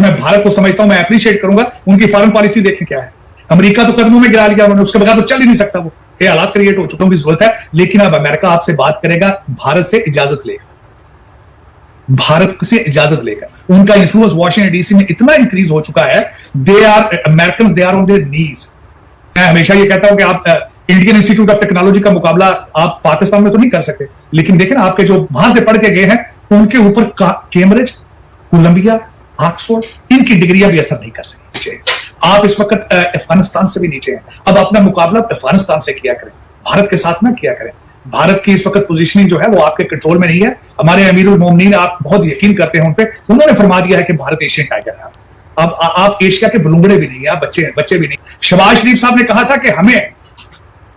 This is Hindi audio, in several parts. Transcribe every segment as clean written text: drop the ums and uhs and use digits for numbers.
मैं भारत को समझता हूं, मैं अप्रिशिएट करूंगा उनकी फॉरेन पॉलिसी देखें क्या है। अमेरिका तो कदमों में गिरा लिया उन्होंने, उसके बगैर तो चल ही नहीं सकता वो, ये हालात क्रिएट हो चुके हैं, जरूरत है। लेकिन अब अमेरिका आपसे बात करेगा, भारत से इजाजत लेगा, भारत से इजाजत लेगा। उनका इन्फ्लुएंस वॉशिंगटन डीसी में इतना इंक्रीज हो चुका है, they are American, they are on their knees. मैं हमेशा ये कहता हूं कि आप इंडियन इंस्टीट्यूट ऑफ टेक्नोलॉजी का मुकाबला आप पाकिस्तान में तो नहीं कर सकते, लेकिन देखें ना आपके जो वहां से पढ़ के गए हैं उनके ऊपर कैम्ब्रिज, कोलंबिया, ऑक्सफोर्ड, इनकी डिग्रियां भी असर नहीं कर सकती। आप इस वक्त अफगानिस्तान से भी नीचे हैं। अब अपना मुकाबला अफगानिस्तान से किया करें, भारत के साथ ना किया करें। भारत की इस वक्त पोजीशनिंग जो है वो आपके कंट्रोल में नहीं है। हमारे अमीरुल मोमिनीन, आप बहुत यकीन करते हैं उन पे, उन्होंने फरमा दिया है कि भारत एशियन टाइगर है। अब आप एशिया के बलूंगड़े भी नहीं है, आप बच्चे भी नहीं। शहबाज शरीफ साहब ने कहा था कि हमें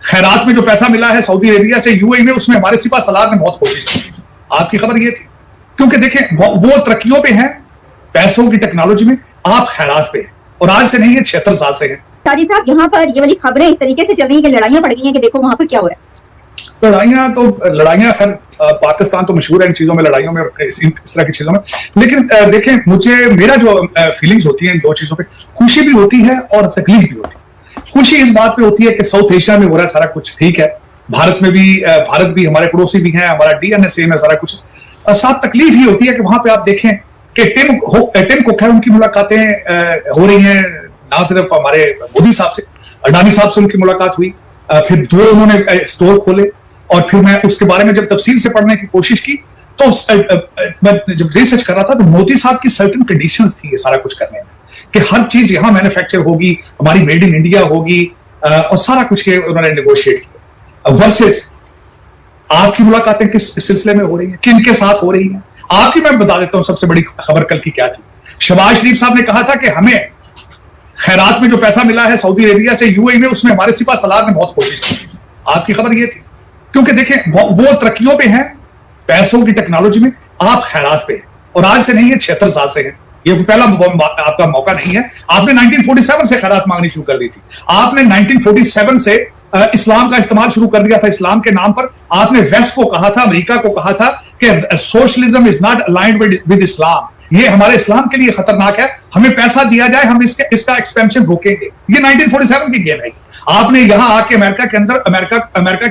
खैरात में जो पैसा मिला है सऊदी अरेबिया से, यूएई में, उसमें हमारे सिपा सलार ने बहुत कोशिश की। आपकी खबर ये थी, क्योंकि देखें वो तरक्कियों पे हैं, पैसों की टेक्नोलॉजी में, आप खैरात पे हैं, और आज से नहीं है 76 साल से है। ताजी साहब, यहाँ पर ये वाली खबरें इस तरीके से चल रही है कि लड़ाइयां पड़ गई हैं कि देखो वहां पर क्या हो रहा है। लड़ाइयां खैर पाकिस्तान तो मशहूर है इन चीजों में, लड़ाइयों में, इस तरह की चीजों में। लेकिन देखें, मेरा जो फीलिंग्स होती हैं इन दो चीजों पे, खुशी भी होती है और तकलीफ भी होती है। खुशी इस बात पे होती है कि साउथ एशिया में हो रहा है सारा कुछ ठीक है, भारत में भी, भारत भी, हमारे पड़ोसी भी हैं, हमारा डीएनए सेम है, सारा कुछ। साथ तकलीफ ये होती है कि वहां पे आप देखें कि टिम कुक है, उनकी मुलाकातें हो रही हैं, ना सिर्फ हमारे मोदी साहब से, अडानी साहब से उनकी मुलाकात हुई, फिर 2 उन्होंने स्टोर खोले, और फिर मैं उसके बारे में जब तफसील से पढ़ने की कोशिश की तो मैं जब रिसर्च कर रहा था तो मोदी साहब की सर्टेन कंडीशंस थी ये सारा कुछ करने में, कि हर चीज यहां मैन्युफैक्चर होगी, हमारी मेड इन इंडिया होगी, और सारा कुछ के उन्होंने नेगोशिएट किया। वर्सेस आपकी मुलाकातें किस सिलसिले में हो रही हैं, किन के साथ हो रही हैं? आपकी मैं बता देता हूं सबसे बड़ी खबर कल की क्या थी। शहबाज शरीफ साहब ने कहा था कि हमें खैरात में जो पैसा मिला है सऊदी अरेबिया से, यूएई में, उसमें हमारे सिपा सलार ने बहुत कोशिश की। आपकी खबर ये थी, क्योंकि देखें वो तरक्कियों पे हैं, पैसों की टेक्नोलॉजी में, आप खैरात पे हैं, और आज से नहीं है 76 साल से है। ये पहला आपका मौका नहीं है। आपने 1947 से खैरात मांगनी शुरू कर दी थी। आपने 1947 से इस्लाम का इस्तेमाल शुरू कर दिया था। इस्लाम के नाम पर आपने वेस्ट को कहा था, अमेरिका को कहा था कि socialism is not aligned with इस्लाम, ये हमारे इस्लाम के लिए खतरनाक है, हमें पैसा दिया जाए, हम इसका एक्सपेंशन रोकेंगे। ये 1947 की गेम है। आपने यहां आके अमेरिका के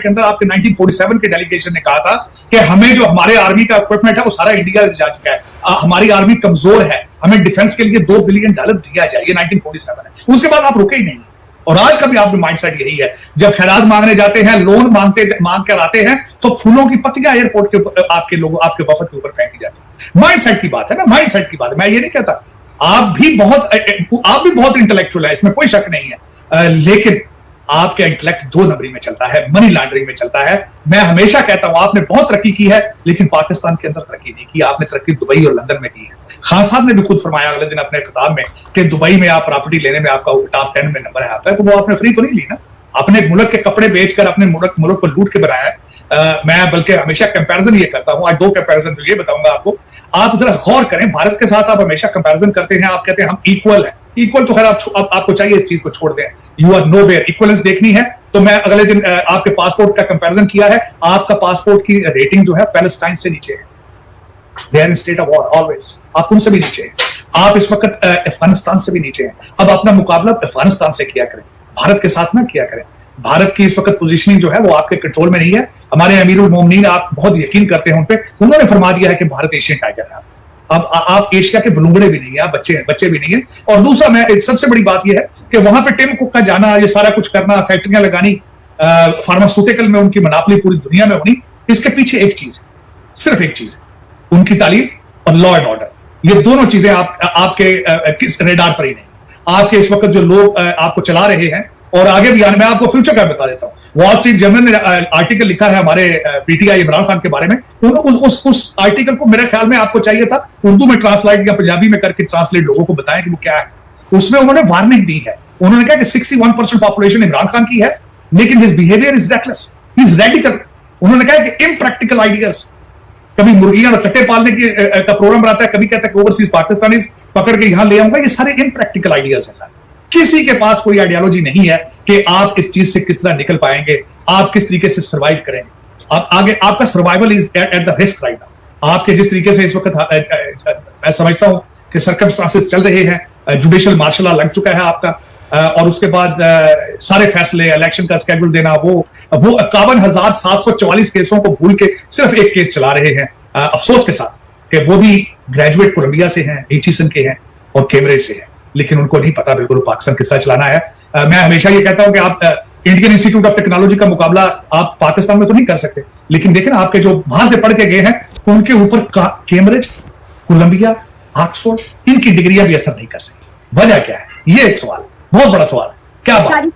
अंदर आपके 1947 के डेलीगेशन ने कहा था कि हमें जो हमारे आर्मी का इक्विपमेंट है वो सारा इंडिया जा चुका है, हमारी आर्मी कमजोर है, हमें डिफेंस के लिए $2 बिलियन दिया जाए। ये 1947 है। उसके बाद आप रुके ही नहीं, और आज का भी आपका माइंडसेट यही है। जब खैरात मांगने जाते हैं, लोन मांग कर आते हैं, तो फूलों की पत्तियां एयरपोर्ट के आपके वफद के ऊपर फेंकी जाती है। माइंडसेट की बात है ना, माइंडसेट की बात है। मैं ये नहीं कहता, आप भी बहुत इंटेलेक्चुअल है, इसमें कोई शक नहीं है, लेकिन आपका इंटेलेक्ट 2 नंबरी में चलता है, मनी लॉन्ड्रिंग में चलता है। मैं हमेशा कहता हूं आपने बहुत तरक्की की है, लेकिन पाकिस्तान के अंदर तरक्की नहीं की। आपने तरक्की दुबई और लंदन में की है। खान साहब ने भी खुद फरमाया अगले दिन अपने खिताब में कि दुबई में आप प्रॉपर्टी लेने में आपका टॉप 10 में नंबर है आपका, तो वो आपने फ्री तो नहीं ली ना, आपने एक मुल्क के कपड़े बेचकर अपने मुल्क को लूट के बनाया है। मैं बल्कि हमेशा कंपैरिजन ये करता हूं, आज 2 कंपैरिजन तो ये बताऊंगा आपको। आप जरा गौर करें, भारत के साथ आप हमेशा कंपैरिजन करते हैं, आप कहते हैं हम इक्वल है। इक्वल तो खैर आपको चाहिए इस चीज को छोड़ दें, यू आर नोवेयर। इक्वलेंस देखनी है तो मैं अगले दिन आपके पासपोर्ट का कंपैरिजन किया है, आपका पासपोर्ट की रेटिंग जो है पैलेस्टाइन से नीचे है, they are in state of war always, आप उनसे भी नीचे हैं। आप इस वक्त अफगानिस्तान से भी नीचे हैं। अब अपना मुकाबला अफगानिस्तान से किया करें, भारत के साथ ना किया करें। भारत की इस वक्त पोजीशनिंग जो है वो आपके कंट्रोल में नहीं है। हमारे अमीरुल मोमिनीन, आप बहुत यकीन करते हैं उन पे, उन्होंने फरमा दिया है कि भारत एशियन टाइगर है। अब आप एशिया के बलूंगड़े भी नहीं है, आप बच्चे भी नहीं है। और दूसरा, मैं सबसे बड़ी बात यह है कि वहां पे टिम कुक का जाना, ये सारा कुछ करना, फैक्ट्रियां लगानी, फार्मास्यूटिकल में उनकी मनापली पूरी दुनिया में होनी, इसके पीछे एक चीज है, सिर्फ एक चीज, उनकी तालीम और लॉ एंड ऑर्डर। ये दोनों चीजें आपके किस रेडार पर ही नहीं। आपके इस वक्त जो लोग आपको चला रहे हैं, और आगे भी मैं आपको फ्यूचर का बता देता हूं। वॉल स्ट्रीट जर्नल ने आर्टिकल लिखा है हमारे पीटीआई इमरान खान के बारे में। उस आर्टिकल को मेरे ख्याल में आपको चाहिए था उर्दू में ट्रांसलेट या पंजाबी में करके ट्रांसलेट लोगों को बताएं कि वो क्या है। उसमें उन्होंने वार्निंग दी है। उन्होंने कहा कि 61% पॉपुलेशन इमरान खान की है, लेकिन his behaviour is reckless, he is radical. उन्होंने कहा कि इम्प्रैक्टिकल आइडियाज, कभी मुर्गियां और कट्टे पालने का प्रोग्राम बनाता है, कभी कहता है कि ओवरसीज पाकिस्तानीज पकड़ के यहां ले आऊंगा। ये सारे इम्प्रैक्टिकल आइडियाज हैं। किसी के पास कोई आइडियोलॉजी नहीं है कि आप इस चीज से किस तरह निकल पाएंगे, आप किस तरीके से सर्वाइव करेंगे। आप आगे, आपका survival is at the risk right now. आपके जिस तरीके से इस वक्त मैं समझता हूं के सर्कमस्टांसेस चल रहे हैं, जुडिशियल मार्शल लॉ लग चुका है आपका, और उसके बाद सारे फैसले, इलेक्शन का स्केड्यूल देना, वो 51,744 केसों को भूल के सिर्फ एक केस चला रहे हैं, अफसोस के साथ कि वो भी ग्रेजुएट कोलंबिया से हैं, एचईसन के हैं और कैम्ब्रिज से हैं, लेकिन उनको नहीं पता बिल्कुल पाकिस्तान किस तरह चलाना है। मैं हमेशा ये कहता हूं कि आप इंडियन इंस्टीट्यूट ऑफ टेक्नोलॉजी का मुकाबला आप पाकिस्तान में तो नहीं कर सकते, लेकिन देखें ना आपके जो बाहर से पढ़ के गए हैं उनके ऊपर कैम्ब्रिज, कोलंबिया, ऑक्सफोर्ड, इनकी डिग्रियां भी असर नहीं कर सकी। वजह क्या है? ये एक सवाल, बहुत बड़ा सवाल है। क्या बात?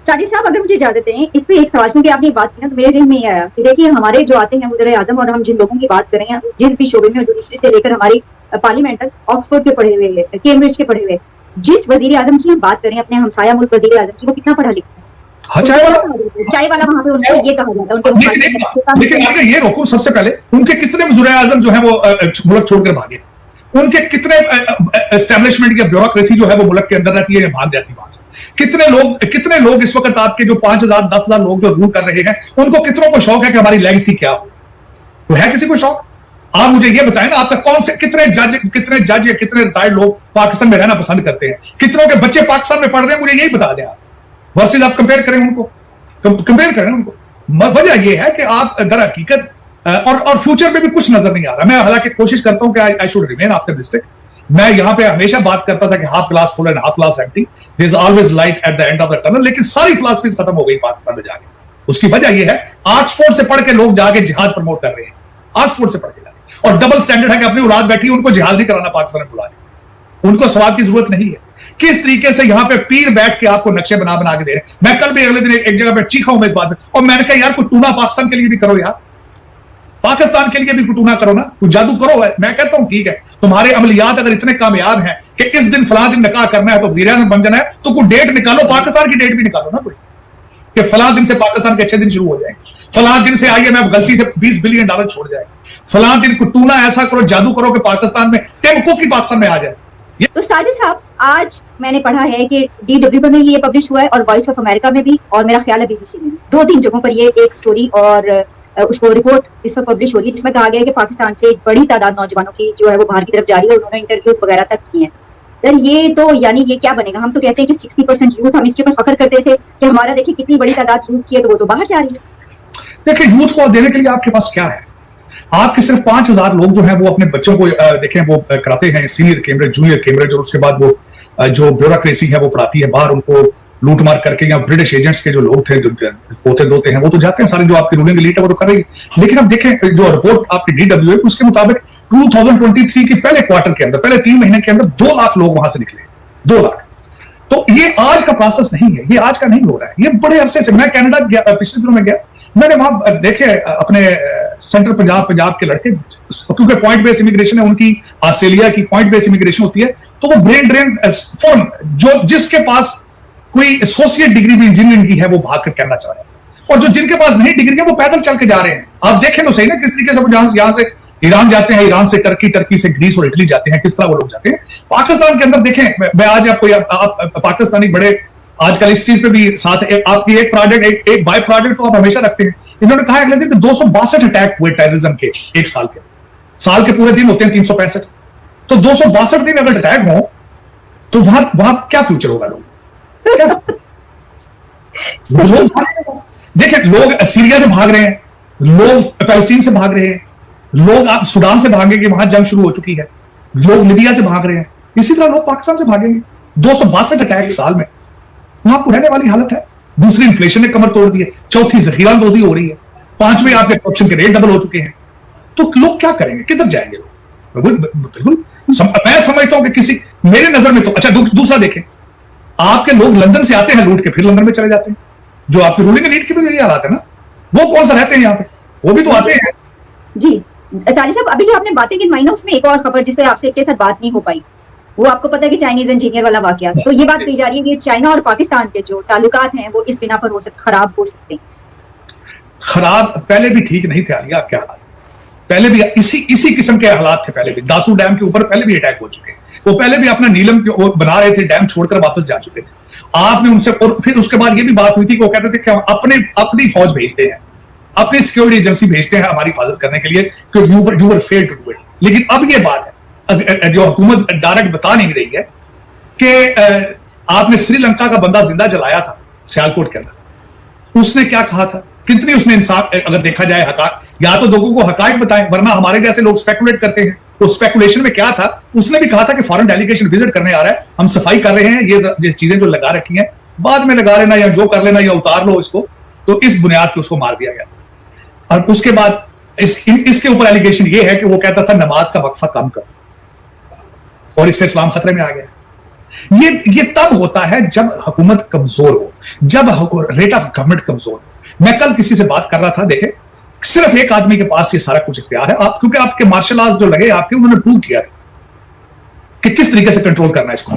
साजिद साहब, अगर मुझे इजाजत दें, इस पे एक सवाल, क्योंकि आपने बात की ना तो मेरे ज़हन में ये आया कि देखिए हमारे जो आते हैं वज़ीर आज़म, और हम जिन लोगों की बात कर रहे हैं जिस भी शोबे में, जुडिशरी से लेकर हमारी पार्लियामेंट तक, ऑक्सफोर्ड के पढ़े हुए, कैम्ब्रिज के पढ़े हुए, जिस वज़ीर आज़म की हम बात कर रहे हैं अपने हमसाया मुल्क वज़ीर आज़म की, वो कितना पढ़ा लिखा है? हाँ, चाय वाला वहां पे उनको ये कहा जाता है। लेकिन आगे ये रोकूं, सबसे पहले उनके कितने वज़ीर आज़म जो है वो मुल्क छोड़कर भागे? उनके कितने एस्टेब्लिशमेंट या ब्यूरोक्रेसी जो है वो मुल्क के अंदर रहती है या भाग जाती है वहां से? कितने लोग इस वक्त आपके जो 5,000 10,000 लोग जो रूल कर रहे हैं, उनको कितनों को शौक है कि हमारी लेगेसी क्या हो? तो है किसी को शौक? आप मुझे ये बताएं ना, आपका कौन से कितने जज या कितने रिटायर्ड लोग पाकिस्तान में रहना पसंद करते हैं? कितनों के बच्चे पाकिस्तान में पढ़ रहे हैं? मुझे यही बता दें आप, वर्सेस आप कंपेयर करें उनको, कंपेयर करें उनको। वजह यह है कि आप दर हकीकत और फ्यूचर में भी कुछ नजर नहीं आ रहा। मैं हालांकि कोशिश करता हूं कि आई शुड रिमेन ऑप्टिमिस्टिक। मैं यहां पे हमेशा बात करता था कि half glass full and half glass empty, there is always light at the end of the tunnel, लेकिन सारी फिलॉसफीज खत्म हो गई पाकिस्तान में जाके। उसकी वजह यह है, ऑक्सफोर्ड से पढ़ के लोग जाके जिहाद प्रमोट कर रहे हैं, ऑक्सफोर्ड से पढ़ के जाके, और डबल स्टैंडर्ड है कि अपनी औलाद बैठी, उनको जिहाद नहीं कराना पाकिस्तान में बुला के, उनको सवाब की जरूरत नहीं है। किस तरीके से यहां पे पीर बैठ के आपको नक्शे बना के दे रहे हैं। मैं कल भी अगले दिन एक जगह पे चीखा हूं मैं इस बात में, और मैंने कहा यार कोई टूना पाकिस्तान के लिए भी करो यार, पाकिस्तान के लिए भी कुटूना करो ना, कुछ जादू करो। मैं कहता हूं ठीक है, तुम्हारे अमलियात अगर इतने कामयाब हैं कि इस दिन फलां दिन निकाह करना है तो वज़ीर आज़म बन जाना है, तो कोई डेट निकालो, पाकिस्तान की डेट भी निकालो ना कोई, कि फलां दिन से पाकिस्तान के अच्छे दिन शुरू हो जाएंगे, फलां दिन से IMF गलती से $20 बिलियन छोड़ जाए, फलां दिन कुटूना ऐसा करो, जादू करो कि पाकिस्तान में टिम कुक की पाकिस्तान में आ जाए। तो साजिद साहब, आज मैंने पढ़ा है कि DW में ये पब्लिश हुआ है और वॉइस ऑफ अमेरिका में भी, और मेरा ख्याल है BBC में, 2-3 जगहों पर ये एक स्टोरी और उसको रिपोर्ट इस पर पब्लिश हो रही है, जिसमें कहा गया है कि पाकिस्तान से एक बड़ी तादाद नौजवानों की जो है वो बाहर की तरफ जा रही है, और उन्होंने इंटरव्यूज वगैरह तक किए हैं। सर ये तो यानी ये क्या बनेगा? हम तो कहते हैं कि 60% यूथ, हम इसके ऊपर फख्र करते थे कि हमारा देखिए कितनी बड़ी तादाद यूथ की है, तो वो तो बाहर जा रही है। देखिए, यूथ को देने के लिए आपके पास क्या है? आपके सिर्फ 5,000 लोग जो है वो अपने बच्चों को देखें वो कराते हैं सीनियर कैम्ब्रिज, जूनियर कैम्ब्रिज, और उसके बाद वो जो ब्यूरोक्रेसी है वो पढ़ाती है बाहर, उनको लूट मार करके। या ब्रिटिश एजेंट्स के जो लोग थे, जो पोते दोते हैं, वो तो जाते हैं सारे, जो आपकी रूलिंग एलीट है वो तो कर रही है। लेकिन अब देखें जो रिपोर्ट आपकी DW है उसके मुताबिक 2023 के पहले क्वार्टर के अंदर, पहले 3 महीने के अंदर 2 लाख लोग वहां से निकले, 2 लाख। तो ये आज का प्रोसेस नहीं है, ये आज का नहीं हो रहा है, ये बड़े अरसे से। मैं कनाडा गया, पिछले दिनों में गया, मैंने वहां देखे अपने सेंट्रल पंजाब के लड़के, क्योंकि पॉइंट बेस इमिग्रेशन है उनकी, ऑस्ट्रेलिया की पॉइंट बेस इमिग्रेशन होती है, तो वो ब्रेन ड्रेन फॉर्म, जो जिसके पास कोई एसोसिएट डिग्री भी इंजीनियरिंग की है वो भाग कर करना चाह रहे हैं, और जो जिनके पास नहीं डिग्री है वो पैदल चल के जा रहे हैं। आप देखें तो सही ना किस तरीके से वो यहां से ईरान जाते हैं, ईरान से टर्की, टर्की से ग्रीस और इटली जाते हैं, किस तरह वो लोग जाते हैं। पाकिस्तान के अंदर देखें, मैं आज आपको आप पाकिस्तानी बड़े आजकल इस चीज पे भी साथ आपकी एक प्रोडक्ट, एक बाय प्रोडक्ट तो आप हमेशा रखते हैं। इन्होंने कहा अगले दिन 262 अटैक हुए टेररिज्म के एक साल के पूरे दिन होते हैं 365, तो 262 दिन अगर अटैक हो तो वहां क्या फ्यूचर होगा? लोग देखिए, लोग सीरिया से भाग रहे हैं, लोग पैलेस्टीन से भाग रहे हैं, लोग सूडान से भागेंगे, वहां जंग शुरू हो चुकी है, लोग लीबिया से भाग रहे हैं, इसी तरह लोग पाकिस्तान से भागेंगे। 262 अटैक साल में, वहां आपको रहने वाली हालत है। दूसरी इन्फ्लेशन ने कमर तोड़ दी है, चौथी जखीरांदोजी हो रही है, 5वें आपके करप्शन के रेट डबल हो चुके हैं। तो लोग क्या करेंगे, किधर जाएंगे लोग? बिल्कुल मैं समझता हूं कि किसी, मेरे नजर में तो अच्छा, दूसरा देखें, आपके लोग लंदन से आते हैं लूट के, फिर लंदन में चले जाते हैं, जो आपकी रूलिंग एलीट की भी यही हालत है ना, वो कौन सा रहते हैं यहाँ पे, वो भी तो आते हैं। जी साली साहब, अभी जो आपने बातें गिनवाई ना, उसमें एक और खबर जिससे आपसे के साथ बात नहीं हो पाई, वो आपको पता है कि चाइनीज इंजीनियर वाला वाकया, तो ये बात कही जा रही है कि चाइना और पाकिस्तान के जो ताल्लुकात हैं वो इस बिना पर खराब हो सकते हैं। खराब पहले भी ठीक नहीं थे आलिया, क्या हाल, पहले भी इसी किस्म के हालात थे, पहले भी दासू डैम के ऊपर पहले भी अटैक हो चुके हैं, वो पहले भी अपना नीलम बना रहे थे, डैम छोड़कर वापस जा चुके थे। आपने उनसे, और फिर उसके बाद ये भी बात हुई थी कि वो कहते थे कि हम अपनी फौज भेजते हैं, अपनी सिक्योरिटी एजेंसी भेजते हैं हमारी हिफाजत करने के लिए, क्योंकि you were fail to do it. लेकिन अब ये बात है जो हुकूमत डायरेक्ट बता नहीं रही है कि आपने श्रीलंका का बंदा जिंदा जलाया था सियालकोट के अंदर, उसने क्या कहा था, कितनी उसने इंसाफ, अगर देखा जाए या तो लोगों को हकायक बताएं, वरना हमारे जैसे लोग स्पेकुलेट करते हैं। तो स्पेकुलेशन में क्या था, उसने भी कहा था कि फॉरेन डेलीगेशन विजिट करने आ रहा है, हम सफाई कर रहे हैं, ये चीजें जो लगा रखी हैं बाद में लगा लेना या जो कर लेना या उतार लो इसको। तो इस बुनियाद पे उसको मार दिया गया था। और उसके बाद इसके ऊपर एलिगेशन ये है कि वो कहता था नमाज का वक्फा कम करो, और इससे इस्लाम खतरे में आ गया। ये तब होता है जब हुकूमत कमजोर हो, जब रेट ऑफ गवर्नमेंट कमजोर हो। मैं कल किसी से बात कर रहा था, देखे सिर्फ एक आदमी के पास ये सारा कुछ इख्तियार है, आप क्योंकि आपके मार्शल आर्ट्स जो लगे आपके, उन्होंने प्रूव किया था कि किस तरीके से कंट्रोल करना है इसको।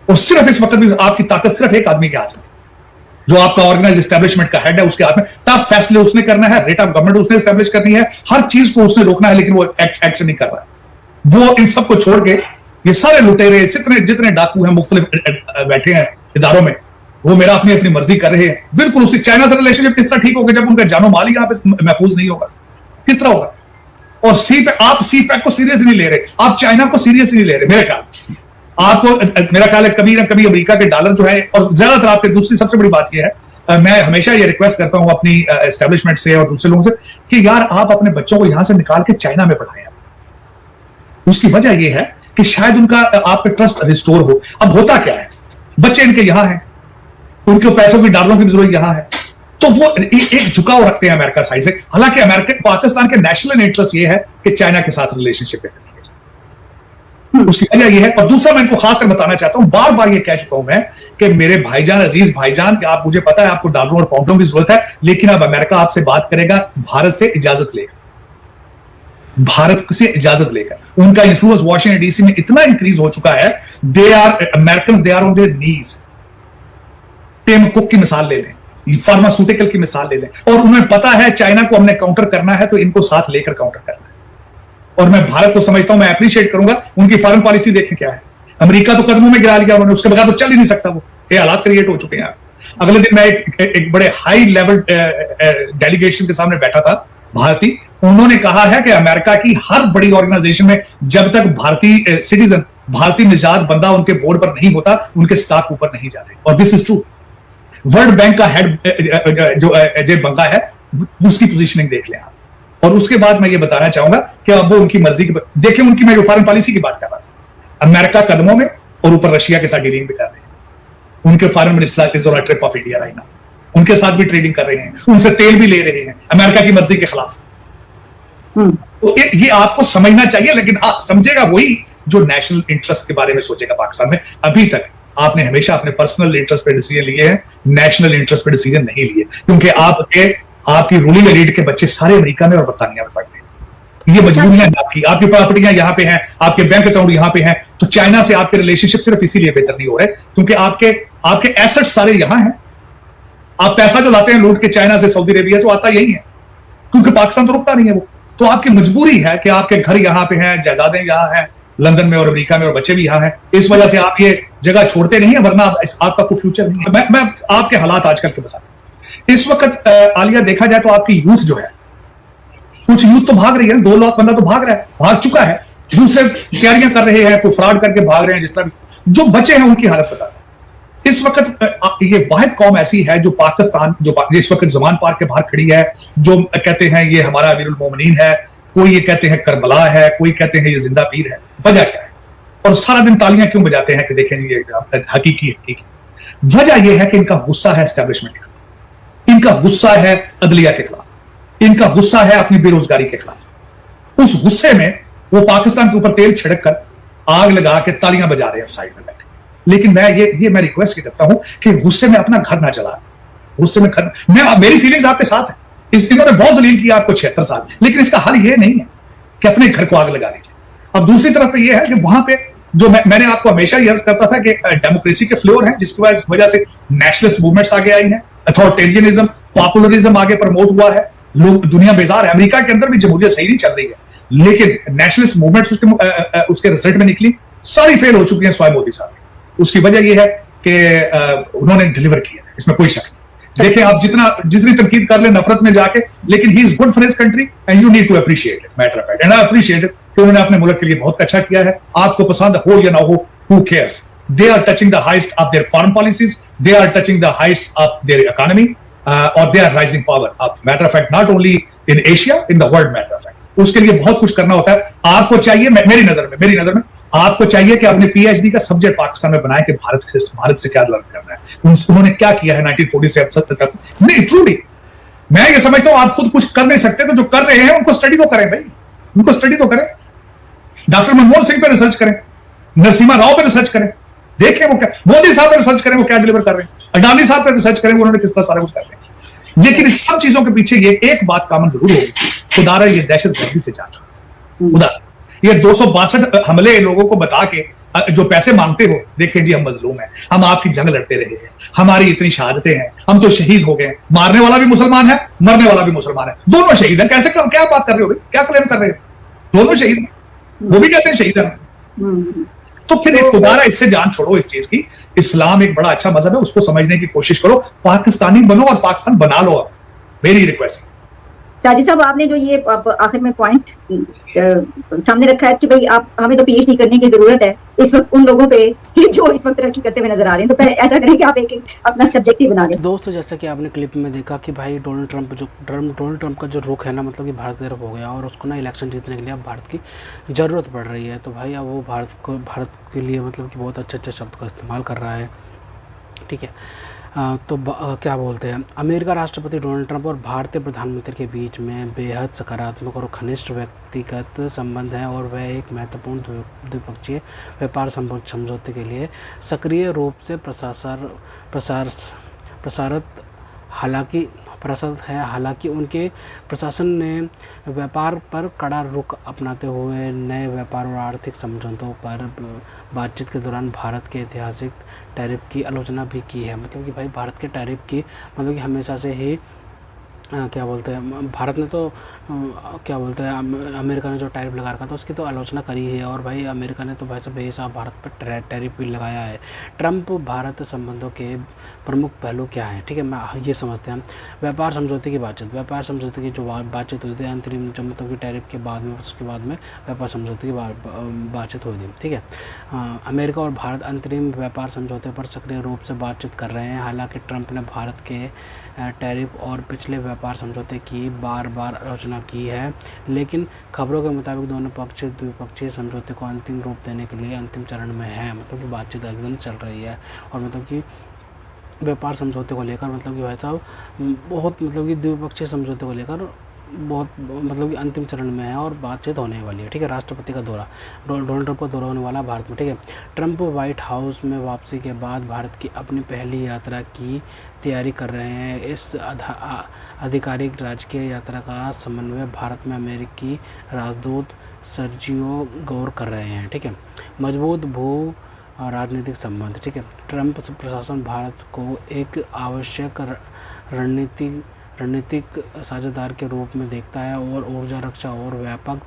और सिर्फ इस वक्त भी आपकी ताकत सिर्फ एक आदमी के हाथ में, जो आपका ऑर्गेनाइज एस्टेब्लिशमेंट का हेड है, उसके हाथ में। टफ फैसले उसने करना है, रेट ऑफ गवर्नमेंट उसने एस्टेब्लिश करनी है, हर चीज को उसने रोकना है, लेकिन वो एक्शन नहीं कर रहा है। वो इन सबको छोड़ के ये सारे लुटेरे जितने डाकू हैं मुख्तलिफ बैठे हैं इदारों में, वो मेरा अपनी अपनी मर्जी कर रहे हैं। बिल्कुल उसी चाइना से रिलेशनशिप किस तरह ठीक होगा जब उनका जानो माल ही यहाँ पे महफूज नहीं होगा, किस तरह होगा। और आप सी पैक को सीरियस नहीं ले रहे, आप चाइना को सीरियस नहीं ले रहे। मेरे ख्याल आपको, मेरा ख्याल है कभी ना कभी अमेरिका के डॉलर जो है, और ज्यादातर आपके दूसरी सबसे बड़ी बात यह है, मैं हमेशा ये रिक्वेस्ट करता हूं अपनी एस्टेब्लिशमेंट से और दूसरे लोगों से कि यार आप अपने बच्चों को यहां से निकाल के चाइना में पढ़ाएं। उसकी वजह यह है कि शायद उनका आप पे ट्रस्ट रिस्टोर हो। अब होता क्या है, बच्चे इनके यहां हैं, उनके पैसों की डॉलरों की जरूरत यहां है, तो वो एक झुकाव रखते हैं अमेरिका साइड से। हालांकि अमेरिका पाकिस्तान के नेशनल इंटरेस्ट ये है कि चाइना के साथ रिलेशनशिप है। उसकी वजह यह है। और दूसरा मैं इनको खासकर बताना चाहता हूं, बार बार ये कह चुका हूं मैं कि मेरे भाईजान, अजीज भाईजान, कि आप, मुझे पता है आपको डॉलरों और पाउंडों की जरूरत है, लेकिन अब अमेरिका आपसे बात करेगा भारत से इजाजत लेकर, भारत से इजाजत लेकर। उनका इन्फ्लुएंस वॉशिंगटन डीसी में इतना इंक्रीज हो चुका है, they are Americans, they are on their knees. Tim Cook की मिसाल ले लें, फार्मास्यूटिकल की मिसाल ले लें, और उन्हें पता है चाइना को हमने काउंटर करना है तो इनको साथ लेकर काउंटर करना है। और मैं भारत को समझता हूं, मैं अप्रिशिएट करूंगा उनकी फॉरेन पॉलिसी। देखें क्या है, अमेरिका तो कदमों में गिरा लिया उन्होंने, उसके बगैर तो चल ही नहीं सकता। वो ये हालात क्रिएट हो चुके हैं। अगले दिन मैं एक बड़े हाई लेवल डेलीगेशन के सामने बैठा था, भारतीय, उन्होंने कहा है कि अमेरिका की हर बड़ी ऑर्गेनाइजेशन में जब तक भारतीय सिटीजन, भारतीय निजात बंदा उनके बोर्ड पर नहीं होता, उनके स्टॉक ऊपर नहीं जाते। और this is true. World bank का हेड जो अजय बंगा है, उसकी पोजीशनिंग देख लें आप। और उसके बाद मैं ये बताना चाहूंगा कि अब वो उनकी मर्जी की, देखिए उनकी, मैं जो फॉरेन पॉलिसी की बात कर रहा था, अमेरिका कदमों में, और ऊपर रशिया के साथ डीलिंग भी कर रहे हैं। उनके foreign minister is on a trip of India right now, उनके साथ भी ट्रेडिंग कर रहे हैं, उनसे तेल भी ले रहे हैं अमेरिका की मर्जी के खिलाफ। तो ये आपको समझना चाहिए, लेकिन समझेगा वही जो नेशनल इंटरेस्ट के बारे में सोचेगा। पाकिस्तान में अभी तक आपने हमेशा अपने पर्सनल इंटरेस्ट पे डिसीजन लिए हैं, नेशनल इंटरेस्ट पे डिसीजन नहीं लिए, क्योंकि आपकी रूलिंग एलीट के बच्चे सारे अमेरिका में और बरतानिया में पढ़ रहे हैं। ये मजबूरियां आपकी प्रॉपर्टियां यहां पे हैं, आपके बैंक अकाउंट यहां पे हैं। तो चाइना से आपके रिलेशनशिप सिर्फ इसीलिए बेहतर नहीं हो रहे क्योंकि आपके एसेट सारे यहां हैं। आप पैसा जो लाते हैं लूट के चाइना से, सऊदी अरेबिया से, वो आता यही है, क्योंकि पाकिस्तान तो रुकता नहीं है वो। तो आपकी मजबूरी है कि आपके घर यहां पे हैं, जायदादें यहां हैं, लंदन में और अमेरिका में, और बच्चे भी यहां हैं। इस वजह से आप ये जगह छोड़ते नहीं है, वरना आपका कोई फ्यूचर नहीं है। मैं आपके हालात आजकल के बताता हूं। इस वक्त आलिया देखा जाए तो आपकी यूथ जो है, कुछ यूथ तो भाग रही है, 2 लाख बंदा तो भाग रहा है, भाग चुका है, दूसरे तैयारियां कर रहे हैं, कोई फ्रॉड करके भाग रहे हैं, जिस तरह भी। जो बचे हैं उनकी हालत बताता है। इस वक्त ये वाहिद कौम ऐसी है जो पाकिस्तान, जो इस वक्त जमान पार्क के बाहर खड़ी है, जो कहते हैं ये हमारा अमीरुल मोमिनीन है, कोई ये कहते हैं करबला है, कोई कहते हैं ये जिंदा पीर है। वजह क्या है? और सारा दिन तालियां क्यों बजाते हैं कि देखें ये हकीकी। वजह यह है कि इनका गुस्सा है एस्टेब्लिशमेंट के खिलाफ, इनका गुस्सा है अदलिया के खिलाफ, इनका गुस्सा है अपनी बेरोजगारी के खिलाफ। उस गुस्से में वो पाकिस्तान के ऊपर तेल छिड़क कर आग लगा के तालियां बजा रहे हैं साइड में बैठे। लेकिन मैं रिक्वेस्ट करता हूं कि गुस्से में अपना घर ना जला, गुस्से में मेरी फीलिंग्स आपके साथ है। इन्होंने बहुत जलील किया आपको 76 साल, लेकिन इसका हल ये नहीं है कि अपने घर को आग लगा लीजिए। अब दूसरी तरफ पे ये है कि वहां पे जो मैंने आपको हमेशा ये अर्ज करता था कि डेमोक्रेसी के फ्लोर हैं, जिसकी वजह से नेशनलिस्ट मूवमेंट्स आगे आई हैं, अथॉरिटेरियनिज्म, पॉपुलरिज्म आगे प्रमोट हुआ है, लोग, दुनिया बेजार है। अमेरिका के अंदर भी जमहूरियत सही नहीं चल रही है, लेकिन नेशनलिस्ट मूवमेंट्स उसके रिजल्ट में निकली, सारी फेल हो चुकी है स्वाय मोदी साहब। उसकी वजह यह है कि उन्होंने डिलीवर किया, इसमें कोई शक नहीं। देखें आप जितनी तनकीद कर ले नफरत में जाके, लेकिन he is good for his country and you need to appreciate it, matter of fact, and I appreciate it कि उन्होंने अपने मुल्क के लिए बहुत अच्छा किया है। आपको पसंद हो या ना हो, who cares, they are touching the highest of their foreign policies, they are touching the highest of their economy, और they are rising power of, matter of fact, not only in Asia, in the world, matter of fact. उसके लिए बहुत कुछ करना होता है। आपको चाहिए, मेरी नजर में आपको चाहिए कि अपने पीएचडी का सब्जेक्ट पाकिस्तान में बनाए कि भारत से क्या लर्न करना है, उन्होंने क्या किया है 1940 से अब तक। नहीं, ट्रूली मैं ये समझता हूं आप खुद कुछ कर नहीं सकते, तो जो कर रहे हैं उनको स्टडी तो करें भाई, उनको स्टडी तो करें। डॉक्टर मनमोहन सिंह पे रिसर्च करें, नरसिम्हा राव पे रिसर्च करें, देखें वो क्या, मोदी साहब पे रिसर्च करें वो क्या डिलीवर कर रहे हैं, अडानी साहब पे रिसर्च करें उन्होंने किस तरह सारा कुछ कर रहे हैं। लेकिन इस सब चीजों के पीछे ये एक बात कॉमन जरूर होगी, खुदारा ये दहशतगर्दी से जांच हो, खुदा ये 262 हमले लोगों को बता के जो पैसे मांगते हो, देखें जी हम मजलूम हैं, हम आपकी जंग लड़ते रहे हैं, हमारी इतनी शहादतें हैं, हम तो शहीद हो गए, मारने वाला भी मुसलमान है, मरने वाला भी मुसलमान है, दोनों शहीद हैं। कैसे, क्या बात कर रहे हो भाई, क्या क्लेम कर रहे हो, दोनों शहीद हैं, वो भी कहते हैं शहीद है। तो फिर एक खुदारा इससे जान छोड़ो इस चीज की। इस्लाम एक बड़ा अच्छा मजहब है, उसको समझने की कोशिश करो, पाकिस्तानी बनो और पाकिस्तान बना लो। अब मेरी रिक्वेस्ट। साजिद साहब, आपने जो ये आखिर में पॉइंट सामने रखा है कि भाई आप हमें तो पीएचडी करने की जरूरत है इस वक्त उन लोगों पे कि जो इस वक्त तरक्की करते हुए नजर आ रहे हैं, तो पहले ऐसा करें कि आप एक अपना सब्जेक्ट ही बना लें। दोस्तों, जैसा कि आपने क्लिप में देखा कि भाई डोनाल्ड ट्रंप का जो रुख है ना, मतलब कि भारत की तरफ हो गया और उसको ना इलेक्शन जीतने के लिए अब भारत की ज़रूरत पड़ रही है। तो भाई अब वो भारत के लिए मतलब कि बहुत अच्छे शब्द का इस्तेमाल कर रहा है, ठीक है। क्या बोलते हैं, अमेरिका राष्ट्रपति डोनाल्ड ट्रंप और भारतीय प्रधानमंत्री के बीच में बेहद सकारात्मक और घनिष्ठ व्यक्तिगत संबंध हैं और वह एक महत्वपूर्ण द्विपक्षीय व्यापार समझौते के लिए सक्रिय रूप से प्रसारित है। हालांकि उनके प्रशासन ने व्यापार पर कड़ा रुख अपनाते हुए नए व्यापार और आर्थिक समझौतों पर बातचीत के दौरान भारत के ऐतिहासिक टैरिफ की आलोचना भी की है। मतलब कि भाई भारत के टैरिफ की मतलब कि हमेशा से ही क्या बोलते हैं, भारत ने तो क्या बोलते हैं, अमेरिका ने जो टैरिफ लगा रखा था उसकी तो आलोचना करी है, और भाई अमेरिका ने तो भाई साहब बेहिसाब भारत पर टैरिफ भी लगाया है। ट्रंप भारत संबंधों के प्रमुख पहलू क्या हैं, ठीक है, मैं ये समझते हैं। व्यापार समझौते की बातचीत की जो बातचीत हुई थी अंतरिम, जब मतलब कि टैरिफ के बाद में, उसके बाद में व्यापार समझौते की बातचीत हुई थी, ठीक है। अमेरिका और भारत अंतरिम व्यापार समझौते पर सक्रिय रूप से बातचीत कर रहे हैं। हालांकि ट्रंप ने भारत के टैरिफ और पिछले व्यापार समझौते की बार बार आलोचना की है, लेकिन खबरों के मुताबिक दोनों पक्ष द्विपक्षीय समझौते को अंतिम रूप देने के लिए अंतिम चरण में है। मतलब कि बातचीत एकदम चल रही है, और मतलब कि व्यापार समझौते को लेकर मतलब कि भाई साहब बहुत मतलब कि द्विपक्षीय समझौते को लेकर बहुत मतलब कि अंतिम चरण में है और बातचीत होने वाली है, ठीक है। राष्ट्रपति का दौरा, डोनाल्ड ट्रंप का दौरा होने वाला भारत में, ठीक है। ट्रंप व्हाइट हाउस में वापसी के बाद भारत की अपनी पहली यात्रा की तैयारी कर रहे हैं। इस आधिकारिक राजकीय यात्रा का समन्वय भारत में अमेरिकी राजदूत सर्जियो गौर कर रहे हैं, ठीक है। मजबूत भू राजनीतिक संबंध, ठीक है। ट्रंप प्रशासन भारत को एक आवश्यक रणनीतिक साझेदार के रूप में देखता है और ऊर्जा, रक्षा और व्यापक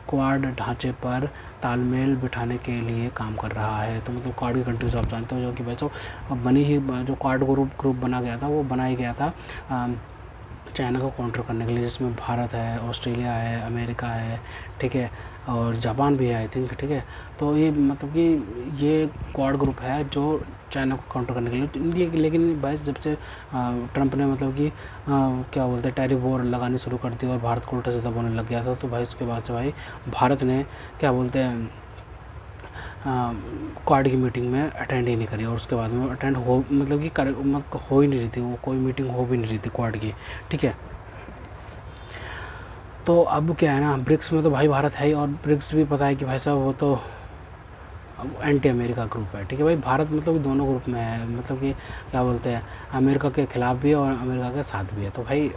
क्वाड ढांचे पर तालमेल बिठाने के लिए काम कर रहा है। तो मतलब क्वाड की कंट्रीज आप जानते हो, जो कि वैसे बनी ही, जो क्वाड ग्रुप बना गया था, वो बनाया गया था चाइना को काउंटर करने के लिए, जिसमें भारत है, ऑस्ट्रेलिया है, अमेरिका है, ठीक है, और जापान भी है आई थिंक, ठीक है। तो ये मतलब कि ये क्वाड ग्रुप है जो चाइना को काउंटर करने के लिए, लेकिन भाई जब से ट्रंप ने मतलब कि क्या बोलते हैं टैरिफ वॉर लगानी शुरू कर दी और भारत को उल्टा सीधा बोलने लग गया था, तो भाई उसके बाद से भाई भारत ने क्या बोलते हैं क्वाड की मीटिंग में अटेंड ही नहीं करी, और उसके बाद में अटेंड हो मतलब कि हो ही नहीं रही थी, वो कोई मीटिंग हो भी नहीं रही थी क्वाड की, ठीक है। तो अब क्या है ना, ब्रिक्स में तो भाई भारत है ही, और ब्रिक्स भी पता है कि भाई साहब वो तो एंटी अमेरिका ग्रुप है, ठीक है। भाई भारत मतलब कि दोनों ग्रुप में है, मतलब कि क्या बोलते हैं अमेरिका के ख़िलाफ़ भी है और अमेरिका के साथ भी है। तो भाई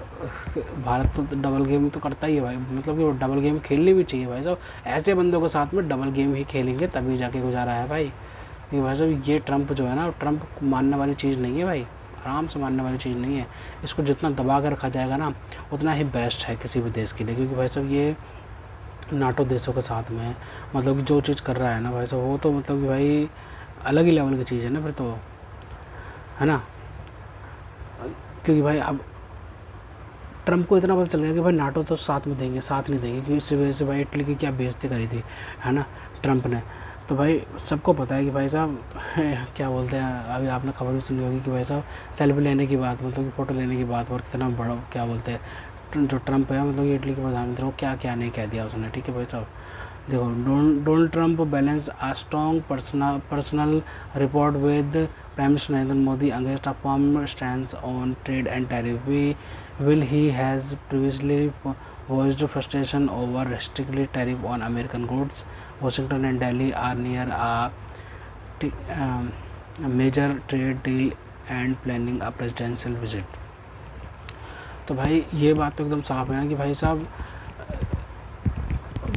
भारत तो डबल गेम तो करता ही है भाई, मतलब कि वो डबल गेम खेलनी भी चाहिए भाई साहब। ऐसे बंदों के साथ में डबल गेम ही खेलेंगे तभी जाके गुजारा है भाई। क्योंकि भाई साहब ये ट्रंप जो है ना, ट्रंप मानने वाली चीज़ नहीं है भाई, आराम से मानने वाली चीज़ नहीं है। इसको जितना दबा कर रखा जाएगा ना उतना ही बेस्ट है किसी भी देश के लिए, क्योंकि भाई साहब ये नाटो देशों के साथ में मतलब कि जो चीज़ कर रहा है ना भाई साहब, वो तो मतलब कि भाई अलग ही लेवल की चीज़ है ना फिर तो, है ना। क्योंकि भाई अब ट्रम्प को इतना पता चल गया कि भाई नाटो तो साथ में देंगे, साथ नहीं देंगे, क्योंकि इसी वजह से भाई इटली की क्या बेइज्जती करी थी, है ना, ट्रम्प ने। तो भाई सबको पता है कि भाई साहब क्या बोलते हैं, अभी आपने खबर भी सुनी होगी कि भाई साहब सेल्फी लेने की बात, मतलब कि फ़ोटो लेने की बात, और कितना बड़ा क्या बोलते हैं जो ट्रम्प है, मतलब कि इटली के प्रधानमंत्री, वो क्या क्या नहीं कह दिया उसने, ठीक है भाई साहब। देखो, Donald Trump balance a strong personal report with Prime Minister Narendra Modi against a firm stance on trade and tariff. Will he has previously voiced frustration over restrictive tariff on American goods. Washington and Delhi are near a major trade deal and planning a presidential visit. तो भाई ये बात तो एकदम साफ है ना कि भाई साहब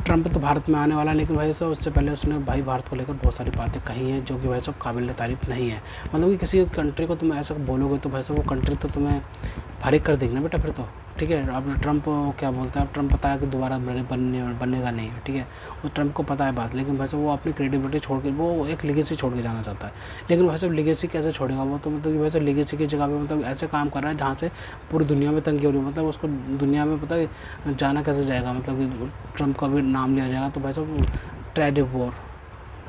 ट्रम्प तो भारत में आने वाला है, लेकिन भाई साहब उससे पहले उसने भाई भारत को लेकर बहुत सारी बातें कही हैं जो कि भाई साहब काबिल तारीफ़ नहीं है। मतलब कि किसी कंट्री को तुम ऐसा बोलोगे तो भाई साहब वो कंट्री तो तुम्हें फारिग कर देगी ना बेटा फिर तो, ठीक है। अब ट्रम्प क्या बोलता है, अब ट्रम्प पता है कि दोबारा बननेगा नहीं है, ठीक है, उस ट्रम्प को पता है बात, लेकिन भाई साहब वो अपनी क्रेडिबिलिटी छोड़ के, वो एक लेगेसी छोड़ के जाना चाहता है। लेकिन भाई साहब लेगेसी कैसे छोड़ेगा वो, तो मतलब कि भाई साहब लेगेसी की जगह पे मतलब ऐसे काम कर रहा है जहाँ से पूरी दुनिया में तंगी हो रही है, मतलब उसको दुनिया में पता है जाना कैसे जाएगा, मतलब कि ट्रम्प का भी नाम लिया जाएगा तो भाई साहब ट्रेड वॉर,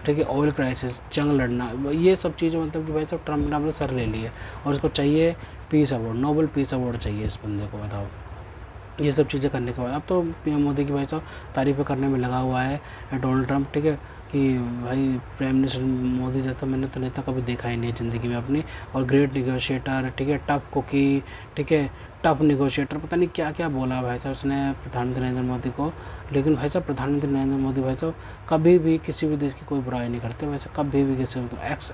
ठीक है, ऑयल क्राइसिस, जंग लड़ना, ये सब चीज़ें मतलब कि भाई साहब ट्रम्प ने अपने सर ले ली है, और उसको चाहिए peace award, Nobel peace award चाहिए इस बंदे को, बताओ। ये सब चीज़ें करने के बाद अब तो पीएम मोदी की भाई साहब तारीफ़ें करने में लगा हुआ है डोनाल्ड ट्रम्प, ठीक है, कि भाई प्राइम मिनिस्टर मोदी जैसा मैंने तो नेता कभी देखा ही नहीं है ज़िंदगी में अपनी, और ग्रेट निगोशिएटर, ठीक है, टफ कुकी, ठीक है, टफ निगोशिएटर, पता नहीं क्या क्या बोला भाई साहब उसने प्रधानमंत्री नरेंद्र मोदी को। लेकिन भाई साहब प्रधानमंत्री नरेंद्र मोदी भाई साहब कभी भी किसी भी देश की कोई बुराई नहीं करते, वैसे कभी भी किसी एक्स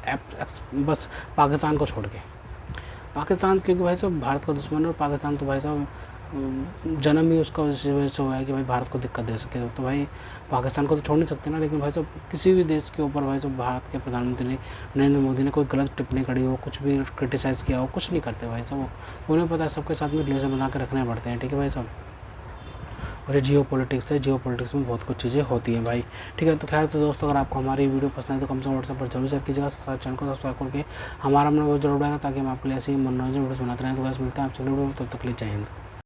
बस पाकिस्तान को छोड़ के, पाकिस्तान, क्योंकि भाई साहब भारत का दुश्मन है, और पाकिस्तान तो भाई साहब जन्म ही उसका इस वजह से हुआ है कि भाई भारत को दिक्कत दे सके, तो भाई पाकिस्तान को तो छोड़ नहीं सकते ना। लेकिन भाई साहब किसी भी देश के ऊपर भाई साहब भारत के प्रधानमंत्री नरेंद्र मोदी ने कोई गलत टिप्पणी करी हो, कुछ भी क्रिटिसाइज़ किया हो, कुछ नहीं करते भाई साहब, उन्हें पता है सबके साथ में रिलेशन बना के रखने पड़ते हैं, ठीक है भाई साहब। और ये जियो पॉलिटिक्स है, जियो पॉलिटिक्स में बहुत कुछ चीज़ें होती हैं भाई, ठीक है। तो खैर तो दोस्तों, अगर आपको हमारी वीडियो पसंद है तो कम से कम व्हाट्सएप पर जरूर शेयर कीजिएगा, साथ चैनल को सब्सक्राइब करके हमारा मन वो जरूर आएगा, ताकि हम आपके लिए ऐसी मनोरंजन वीडियोस बनाते रहें। तो बस मिलते हैं आपसे वीडियो, तब तक के लिए जय हिंद।